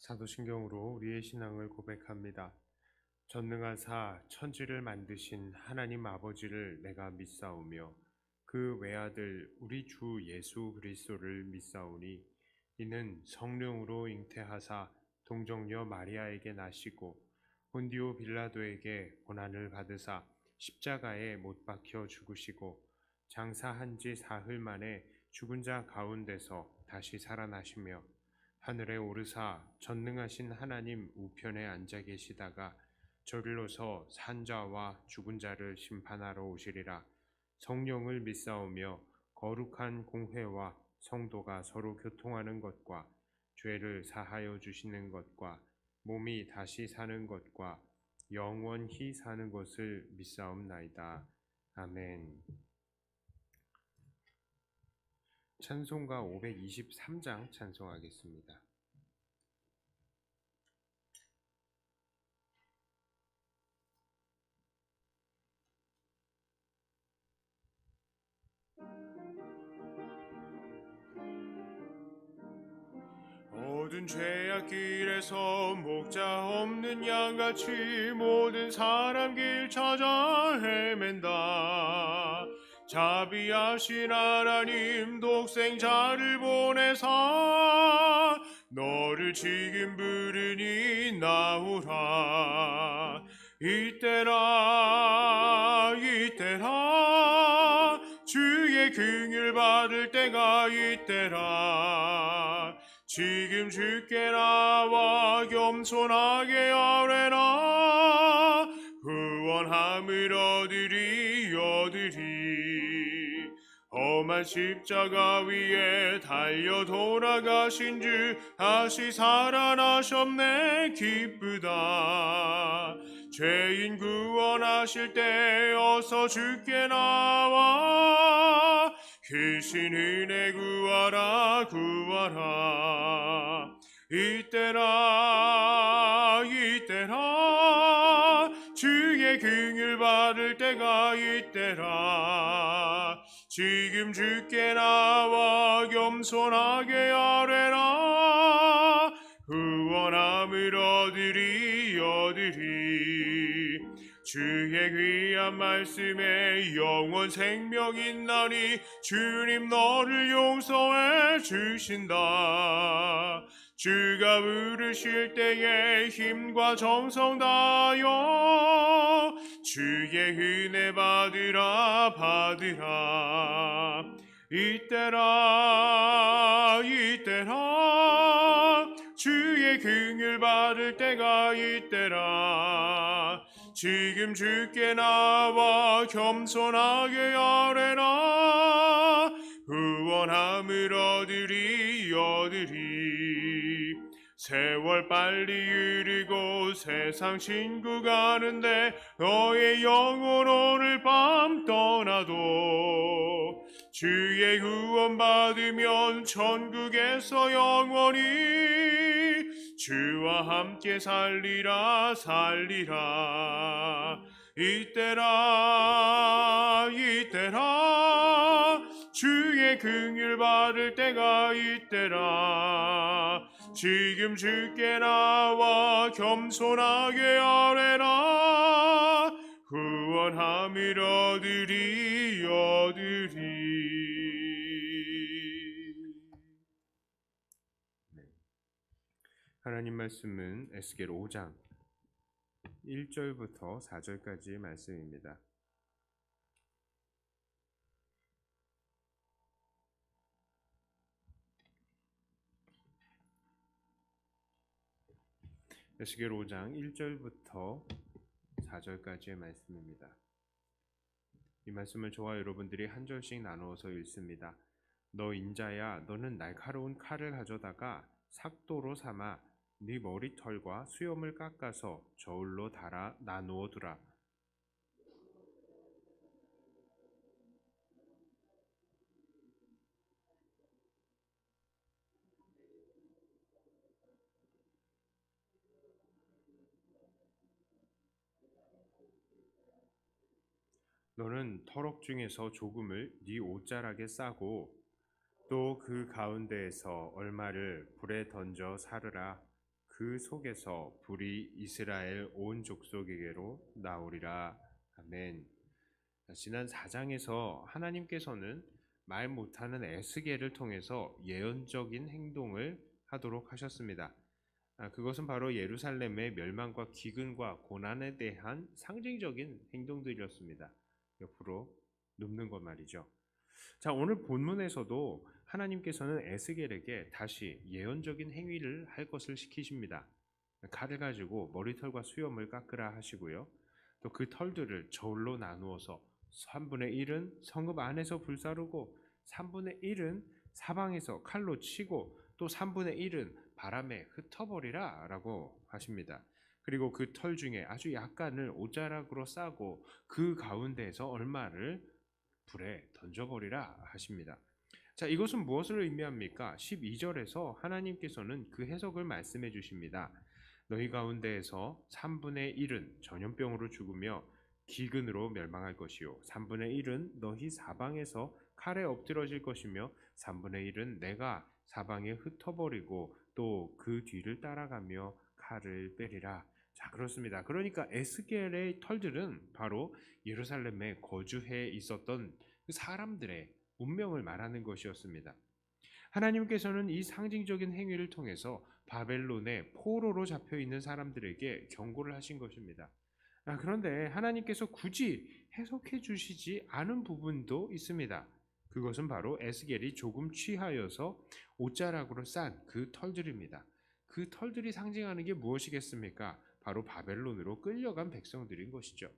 사도신경으로 우리의 신앙을 고백합니다. 전능하사 천지를 만드신 하나님 아버지를 내가 믿사오며 그 외아들 우리 주 예수 그리스도를 믿사오니 이는 성령으로 잉태하사 동정녀 마리아에게 나시고 본디오 빌라도에게 고난을 받으사 십자가에 못 박혀 죽으시고 장사한 지 사흘 만에 죽은 자 가운데서 다시 살아나시며 하늘에 오르사 전능하신 하나님 우편에 앉아 계시다가 저리로서 산자와 죽은 자를 심판하러 오시리라. 성령을 믿사오며 거룩한 공회와 성도가 서로 교통하는 것과 죄를 사하여 주시는 것과 몸이 다시 사는 것과 영원히 사는 것을 믿사옵나이다. 아멘. 찬송가 523장 찬송하겠습니다. 모든 죄악 길에서 목자 없는 양같이 모든 사람 길 찾아 헤맨다. 자비하신 하나님 독생자를 보내사 너를 지금 부르니 나오라. 이때라 주의 긍휼 받을 때가 이때라. 지금 주께 나와 겸손하게 아뢰라. 구원함을 얻으리. 험한 십자가 위에 달려 돌아가신 주 다시 살아나셨네. 기쁘다. 죄인 구원하실 때 어서 주께 나와 크신 은혜 구하라. 이때라 주의 긍휼 받을 때가 이때라. 지금 주께 나와 겸손하게 아뢰라. 구원함을 얻으리. 주의 귀한 말씀에 영원 생명 있나니 주님 너를 용서해 주신다. 주가 부르실 때에 힘과 정성 다하여 주의 은혜 받으라. 이때라 주의 긍휼 받을 때가 이때라. 지금 주께 나와 겸손하게 아뢰라. 구원함을 얻으리. 세월 빨리 흐르고 세상 친구 가는데 너의 영혼 오늘 밤 떠나도 주의 구원 받으면 천국에서 영원히 주와 함께 살리라. 이때라 주의 긍휼 받을 때가 이때라. 지금 주께 나와 겸손하게 아뢰라. 구원함을 얻으리. 하나님 말씀은 에스겔 5장 1절부터 4절까지의 말씀입니다. 에스겔 5장 1절부터 4절까지의 말씀입니다. 이 말씀을 저와 여러분들이 한 절씩 나누어서 읽습니다. 너 인자야, 너는 날카로운 칼을 가져다가 삭도로 삼아 네 머리털과 수염을 깎아서 저울로 달아 나누어 두라. 너는 터럭 중에서 조금을 네 옷자락에 싸고 또 그 가운데에서 얼마를 불에 던져 사르라. 그 속에서 불이 이스라엘 온 족속에게로 나오리라. 아멘. 지난 4장에서 하나님께서는 말 못하는 에스겔을 통해서 예언적인 행동을 하도록 하셨습니다. 그것은 바로 예루살렘의 멸망과 기근과 고난에 대한 상징적인 행동들이었습니다. 옆으로 눕는 것 말이죠. 자, 오늘 본문에서도 하나님께서는 에스겔에게 다시 예언적인 행위를 할 것을 시키십니다. 칼을 가지고 머리털과 수염을 깎으라 하시고요. 또 그 털들을 저울로 나누어서 3분의 1은 성읍 안에서 불사르고 3분의 1은 사방에서 칼로 치고 또 3분의 1은 바람에 흩어버리라 라고 하십니다. 그리고 그 털 중에 아주 약간을 옷자락으로 싸고 그 가운데에서 얼마를 불에 던져버리라 하십니다. 자, 이것은 무엇을 의미합니까? 12절에서 하나님께서는 그 해석을 말씀해 주십니다. 너희 가운데에서 3분의 1은 전염병으로 죽으며 기근으로 멸망할 것이요 3분의 1은 너희 사방에서 칼에 엎드러질 것이며 3분의 1은 내가 사방에 흩어버리고 또 그 뒤를 따라가며 칼을 빼리라. 자, 그렇습니다. 그러니까 에스겔의 털들은 바로 예루살렘에 거주해 있었던 사람들의 운명을 말하는 것이었습니다. 하나님께서는 이 상징적인 행위를 통해서 바벨론의 포로로 잡혀 있는 사람들에게 경고를 하신 것입니다. 그런데 하나님께서 굳이 해석해 주시지 않은 부분도 있습니다. 그것은 바로 에스겔이 조금 취하여서 옷자락으로 싼 그 털들입니다. 그 털들이 상징하는 게 무엇이겠습니까? 바로 바벨론으로 끌려간 백성들인 것이죠.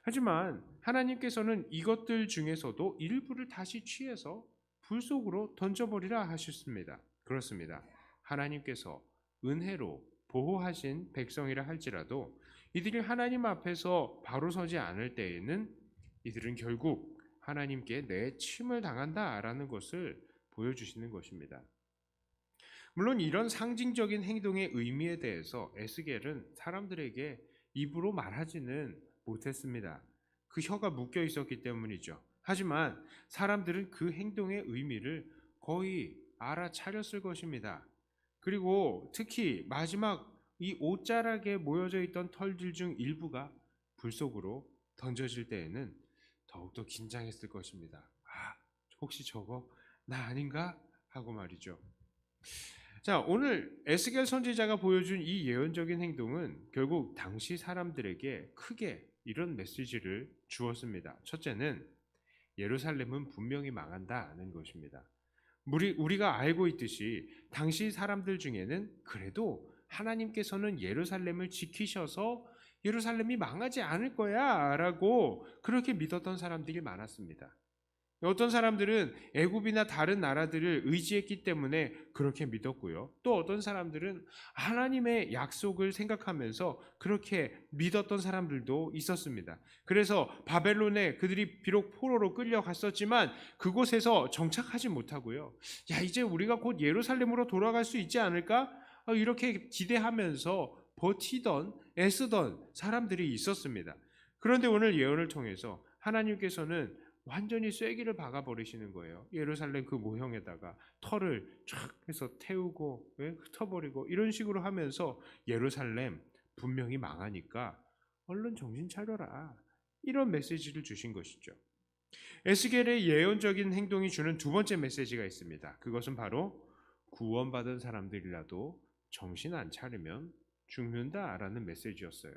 하지만 하나님께서는 이것들 중에서도 일부를 다시 취해서 불 속으로 던져버리라 하셨습니다. 그렇습니다. 하나님께서 은혜로 보호하신 백성이라 할지라도 이들이 하나님 앞에서 바로 서지 않을 때에는 이들은 결국 하나님께 내침을 당한다라는 것을 보여주시는 것입니다. 물론 이런 상징적인 행동의 의미에 대해서 에스겔은 사람들에게 입으로 말하지는 못했습니다. 그 혀가 묶여 있었기 때문이죠. 하지만 사람들은 그 행동의 의미를 거의 알아차렸을 것입니다. 그리고 특히 마지막 이 옷자락에 모여져 있던 털들 중 일부가 불 속으로 던져질 때에는 더욱더 긴장했을 것입니다. 혹시 저거 나 아닌가? 하고 말이죠. 자, 오늘 에스겔 선지자가 보여준 이 예언적인 행동은 결국 당시 사람들에게 크게 이런 메시지를 주었습니다. 첫째는 예루살렘은 분명히 망한다는 것입니다. 우리가 알고 있듯이 당시 사람들 중에는 그래도 하나님께서는 예루살렘을 지키셔서 예루살렘이 망하지 않을 거야 라고 그렇게 믿었던 사람들이 많았습니다. 어떤 사람들은 애굽이나 다른 나라들을 의지했기 때문에 그렇게 믿었고요. 또 어떤 사람들은 하나님의 약속을 생각하면서 그렇게 믿었던 사람들도 있었습니다. 그래서 바벨론에 그들이 비록 포로로 끌려갔었지만 그곳에서 정착하지 못하고요. 이제 우리가 곧 예루살렘으로 돌아갈 수 있지 않을까? 이렇게 기대하면서 버티던 애쓰던 사람들이 있었습니다. 그런데 오늘 예언을 통해서 하나님께서는 완전히 쐐기를 박아버리시는 거예요. 예루살렘 그 모형에다가 털을 쫙 해서 태우고 흩어버리고 이런 식으로 하면서 예루살렘 분명히 망하니까 얼른 정신 차려라. 이런 메시지를 주신 것이죠. 에스겔의 예언적인 행동이 주는 두 번째 메시지가 있습니다. 그것은 바로 구원받은 사람들이라도 정신 안 차리면 죽는다라는 메시지였어요.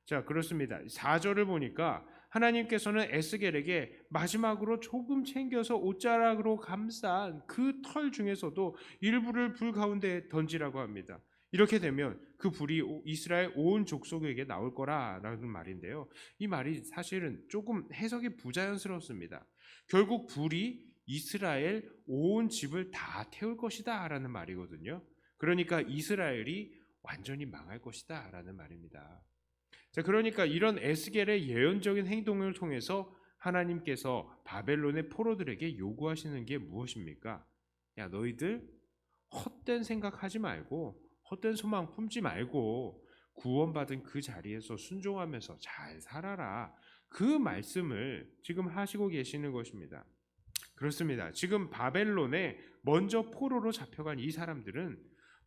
자, 그렇습니다. 4절을 보니까 하나님께서는 에스겔에게 마지막으로 조금 챙겨서 옷자락으로 감싼 그 털 중에서도 일부를 불 가운데 던지라고 합니다. 이렇게 되면 그 불이 이스라엘 온 족속에게 나올 거라라는 말인데요. 이 말이 사실은 조금 해석이 부자연스럽습니다. 결국 불이 이스라엘 온 집을 다 태울 것이다 라는 말이거든요. 그러니까 이스라엘이 완전히 망할 것이다 라는 말입니다. 자, 그러니까 이런 에스겔의 예언적인 행동을 통해서 하나님께서 바벨론의 포로들에게 요구하시는 게 무엇입니까? 야, 너희들 헛된 생각하지 말고 헛된 소망 품지 말고 구원받은 그 자리에서 순종하면서 잘 살아라. 그 말씀을 지금 하시고 계시는 것입니다. 그렇습니다. 지금 바벨론에 먼저 포로로 잡혀간 이 사람들은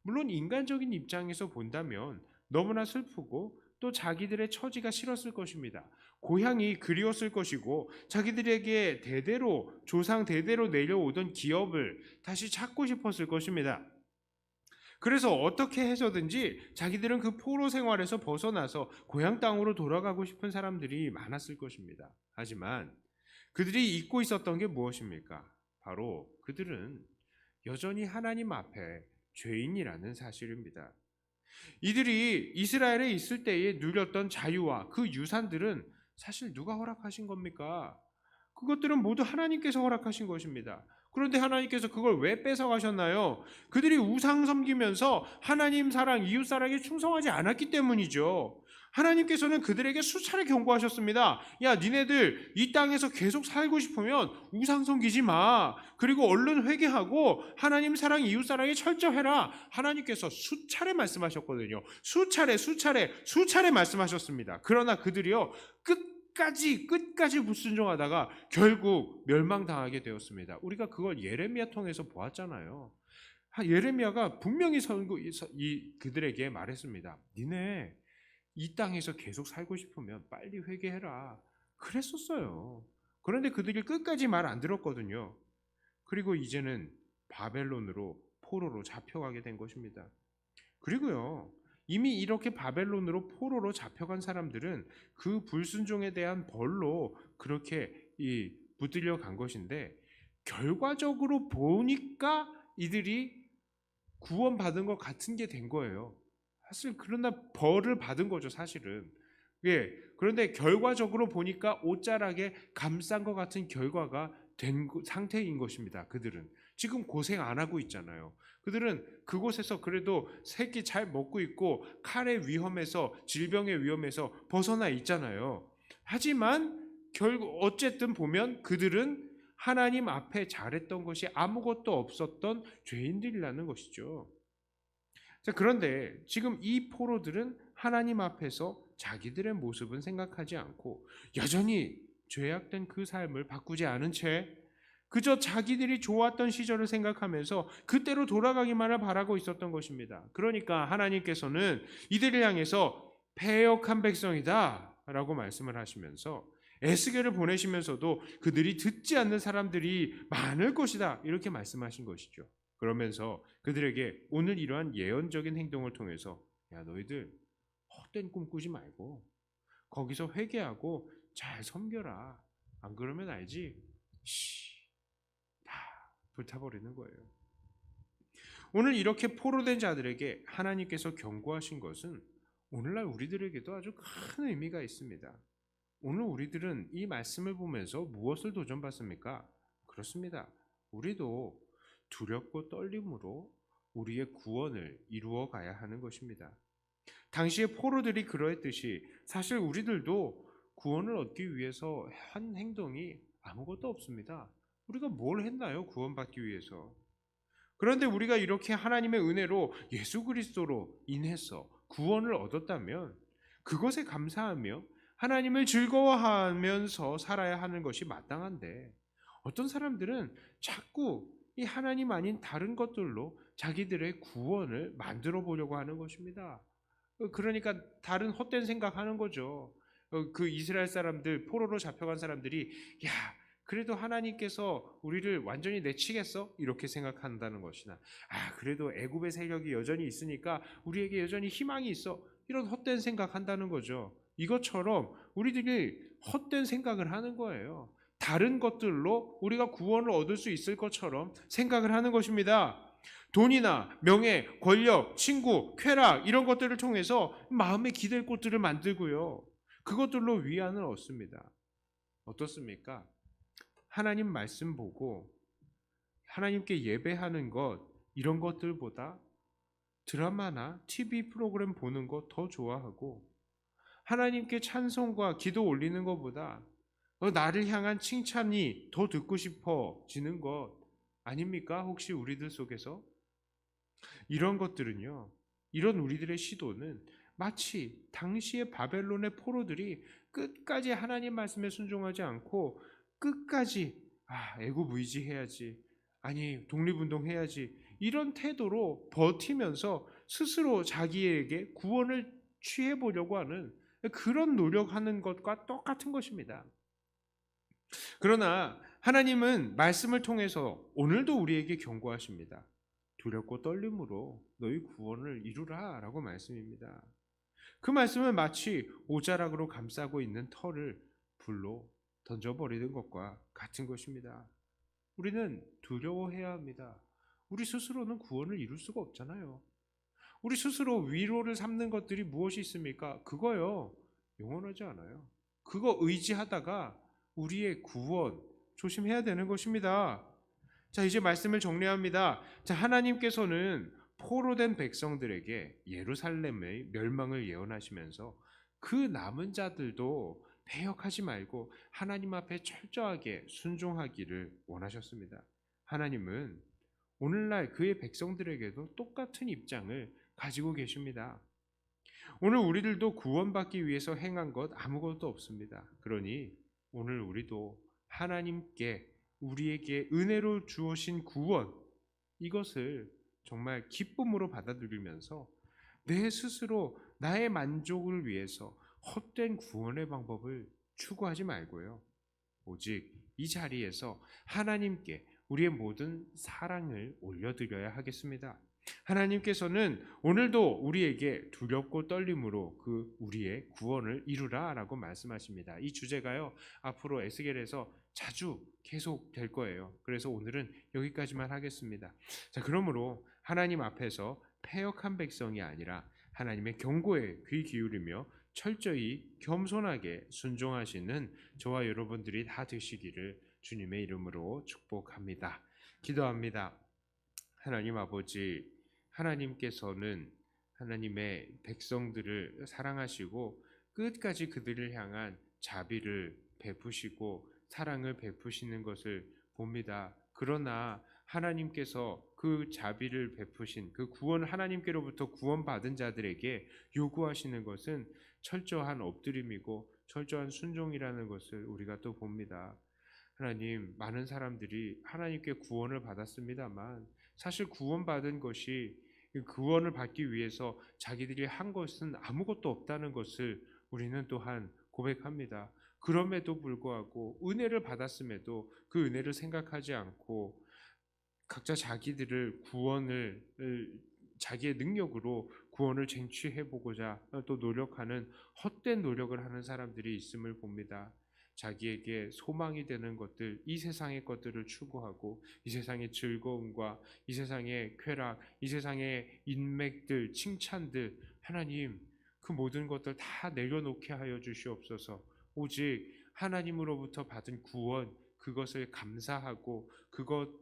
물론 인간적인 입장에서 본다면 너무나 슬프고 또 자기들의 처지가 싫었을 것입니다. 고향이 그리웠을 것이고 자기들에게 대대로 조상 대대로 내려오던 기업을 다시 찾고 싶었을 것입니다. 그래서 어떻게 해서든지 자기들은 그 포로 생활에서 벗어나서 고향 땅으로 돌아가고 싶은 사람들이 많았을 것입니다. 하지만 그들이 잊고 있었던 게 무엇입니까? 바로 그들은 여전히 하나님 앞에 죄인이라는 사실입니다. 이들이 이스라엘에 있을 때에 누렸던 자유와 그 유산들은 사실 누가 허락하신 겁니까? 그것들은 모두 하나님께서 허락하신 것입니다. 그런데 하나님께서 그걸 왜 뺏어가셨나요? 그들이 우상 섬기면서 하나님 사랑, 이웃 사랑에 충성하지 않았기 때문이죠. 하나님께서는 그들에게 수차례 경고하셨습니다. 야, 니네들 이 땅에서 계속 살고 싶으면 우상 섬기지 마. 그리고 얼른 회개하고 하나님 사랑, 이웃 사랑에 철저해라. 하나님께서 수차례 말씀하셨거든요. 수차례 말씀하셨습니다. 그러나 그들이요, 끝까지 불순종하다가 결국 멸망당하게 되었습니다. 우리가 그걸 예레미야 통해서 보았잖아요. 예레미야가 분명히 그들에게 말했습니다. 니네 이 땅에서 계속 살고 싶으면 빨리 회개해라. 그랬었어요. 그런데 그들이 끝까지 말 안 들었거든요. 그리고 이제는 바벨론으로 포로로 잡혀가게 된 것입니다. 그리고요, 이미 이렇게 바벨론으로 포로로 잡혀간 사람들은 그 불순종에 대한 벌로 그렇게 붙들려 간 것인데, 결과적으로 보니까 이들이 구원받은 것 같은 게 된 거예요. 사실 그러나 벌을 받은 거죠, 사실은. 예, 그런데 결과적으로 보니까 옷자락에 감싼 것 같은 결과가 된 상태인 것입니다. 그들은 지금 고생 안 하고 있잖아요. 그들은 그곳에서 그래도 새끼 잘 먹고 있고 칼의 위험에서, 질병의 위험에서 벗어나 있잖아요. 하지만 결국 어쨌든 보면 그들은 하나님 앞에 잘했던 것이 아무것도 없었던 죄인들이라는 것이죠. 자, 그런데 지금 이 포로들은 하나님 앞에서 자기들의 모습은 생각하지 않고 여전히 죄악된 그 삶을 바꾸지 않은 채 그저 자기들이 좋았던 시절을 생각하면서 그때로 돌아가기만을 바라고 있었던 것입니다. 그러니까 하나님께서는 이들을 향해서 패역한 백성이다 라고 말씀을 하시면서 에스겔을 보내시면서도 그들이 듣지 않는 사람들이 많을 것이다 이렇게 말씀하신 것이죠. 그러면서 그들에게 오늘 이러한 예언적인 행동을 통해서 야, 너희들 헛된 꿈 꾸지 말고 거기서 회개하고 잘 섬겨라. 안 그러면 알지? 다 불타버리는 거예요. 오늘 이렇게 포로된 자들에게 하나님께서 경고하신 것은 오늘날 우리들에게도 아주 큰 의미가 있습니다. 오늘 우리들은 이 말씀을 보면서 무엇을 도전받습니까? 그렇습니다. 우리도 두렵고 떨림으로 우리의 구원을 이루어 가야 하는 것입니다. 당시의 포로들이 그러했듯이 사실 우리들도 구원을 얻기 위해서 한 행동이 아무것도 없습니다. 우리가 뭘 했나요? 구원받기 위해서. 그런데 우리가 이렇게 하나님의 은혜로 예수 그리스도로 인해서 구원을 얻었다면 그것에 감사하며 하나님을 즐거워하면서 살아야 하는 것이 마땅한데 어떤 사람들은 자꾸 이 하나님 아닌 다른 것들로 자기들의 구원을 만들어 보려고 하는 것입니다. 그러니까 다른 헛된 생각하는 거죠. 그 이스라엘 사람들, 포로로 잡혀간 사람들이 야, 그래도 하나님께서 우리를 완전히 내치겠어? 이렇게 생각한다는 것이나 그래도 애굽의 세력이 여전히 있으니까 우리에게 여전히 희망이 있어. 이런 헛된 생각한다는 거죠. 이것처럼 우리들이 헛된 생각을 하는 거예요. 다른 것들로 우리가 구원을 얻을 수 있을 것처럼 생각을 하는 것입니다. 돈이나 명예, 권력, 친구, 쾌락 이런 것들을 통해서 마음에 기댈 곳들을 만들고요. 그것들로 위안을 얻습니다. 어떻습니까? 하나님 말씀 보고 하나님께 예배하는 것 이런 것들보다 드라마나 TV 프로그램 보는 거 더 좋아하고 하나님께 찬송과 기도 올리는 것보다 나를 향한 칭찬이 더 듣고 싶어지는 것 아닙니까? 혹시 우리들 속에서? 이런 것들은요, 이런 우리들의 시도는 마치 당시의 바벨론의 포로들이 끝까지 하나님 말씀에 순종하지 않고 끝까지 애굽 의지해야지, 아니 독립운동 해야지 이런 태도로 버티면서 스스로 자기에게 구원을 취해 보려고 하는 그런 노력하는 것과 똑같은 것입니다. 그러나 하나님은 말씀을 통해서 오늘도 우리에게 경고하십니다. 두렵고 떨림으로 너희 구원을 이루라라고 말씀입니다. 그 말씀은 마치 오자락으로 감싸고 있는 털을 불로 던져버리는 것과 같은 것입니다. 우리는 두려워해야 합니다. 우리 스스로는 구원을 이룰 수가 없잖아요. 우리 스스로 위로를 삼는 것들이 무엇이 있습니까? 그거요. 영원하지 않아요. 그거 의지하다가 우리의 구원 조심해야 되는 것입니다. 자, 이제 말씀을 정리합니다. 자, 하나님께서는 포로된 백성들에게 예루살렘의 멸망을 예언하시면서 그 남은 자들도 패역하지 말고 하나님 앞에 철저하게 순종하기를 원하셨습니다. 하나님은 오늘날 그의 백성들에게도 똑같은 입장을 가지고 계십니다. 오늘 우리들도 구원받기 위해서 행한 것 아무것도 없습니다. 그러니 오늘 우리도 하나님께 우리에게 은혜로 주어진 구원 이것을 정말 기쁨으로 받아들이면서 내 스스로 나의 만족을 위해서 헛된 구원의 방법을 추구하지 말고요. 오직 이 자리에서 하나님께 우리의 모든 사랑을 올려드려야 하겠습니다. 하나님께서는 오늘도 우리에게 두렵고 떨림으로 그 우리의 구원을 이루라라고 말씀하십니다. 이 주제가요 앞으로 에스겔에서 자주 계속 될 거예요. 그래서 오늘은 여기까지만 하겠습니다. 자, 그러므로 하나님 앞에서 패역한 백성이 아니라 하나님의 경고에 귀 기울이며 철저히 겸손하게 순종하시는 저와 여러분들이 다 되시기를 주님의 이름으로 축복합니다. 기도합니다. 하나님 아버지, 하나님께서는 하나님의 백성들을 사랑하시고 끝까지 그들을 향한 자비를 베푸시고 사랑을 베푸시는 것을 봅니다. 그러나 하나님께서 그 자비를 베푸신 그 구원 하나님께로부터 구원받은 자들에게 요구하시는 것은 철저한 엎드림이고 철저한 순종이라는 것을 우리가 또 봅니다. 하나님, 많은 사람들이 하나님께 구원을 받았습니다만 사실 구원받은 것이 구원을 받기 위해서 자기들이 한 것은 아무것도 없다는 것을 우리는 또한 고백합니다. 그럼에도 불구하고 은혜를 받았음에도 그 은혜를 생각하지 않고 각자 자기들을 구원을 자기의 능력으로 구원을 쟁취해 보고자 또 노력하는 헛된 노력을 하는 사람들이 있음을 봅니다. 자기에게 소망이 되는 것들, 이 세상의 것들을 추구하고 이 세상의 즐거움과 이 세상의 쾌락, 이 세상의 인맥들, 칭찬들, 하나님 그 모든 것들 다 내려놓게 하여 주시옵소서. 오직 하나님으로부터 받은 구원 그것을 감사하고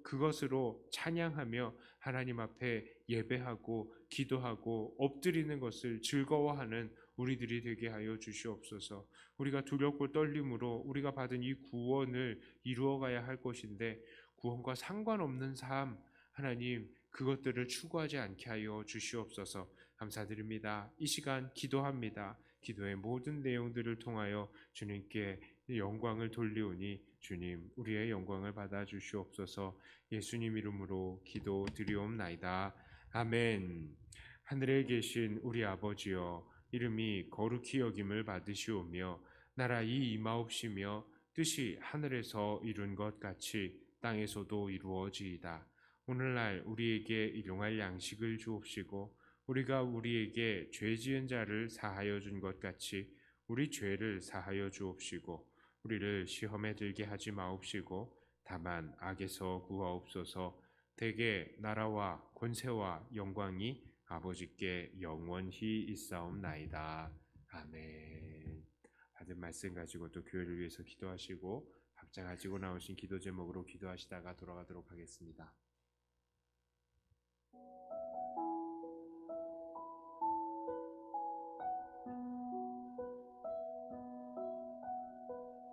그것으로 찬양하며 하나님 앞에 예배하고 기도하고 엎드리는 것을 즐거워하는 우리들이 되게 하여 주시옵소서. 우리가 두렵고 떨림으로 우리가 받은 이 구원을 이루어가야 할 것인데 구원과 상관없는 삶 하나님 그것들을 추구하지 않게 하여 주시옵소서. 감사드립니다. 이 시간 기도합니다. 기도의 모든 내용들을 통하여 주님께 영광을 돌리오니 주님 우리의 영광을 받아 주시옵소서. 예수님 이름으로 기도드리옵나이다. 아멘. 하늘에 계신 우리 아버지여 이름이 거룩히 여김을 받으시오며 나라의 임하옵시며 뜻이 하늘에서 이룬 것 같이 땅에서도 이루어지이다. 오늘날 우리에게 일용할 양식을 주옵시고 우리가 우리에게 죄 지은 자를 사하여 준 것 같이 우리 죄를 사하여 주옵시고 우리를 시험에 들게 하지 마옵시고 다만 악에서 구하옵소서. 대개 나라와 권세와 영광이 아버지께 영원히 있사옵나이다. 아멘. 받은 말씀 가지고 또 교회를 위해서 기도하시고 각자 가지고 나오신 기도 제목으로 기도하시다가 돌아가도록 하겠습니다.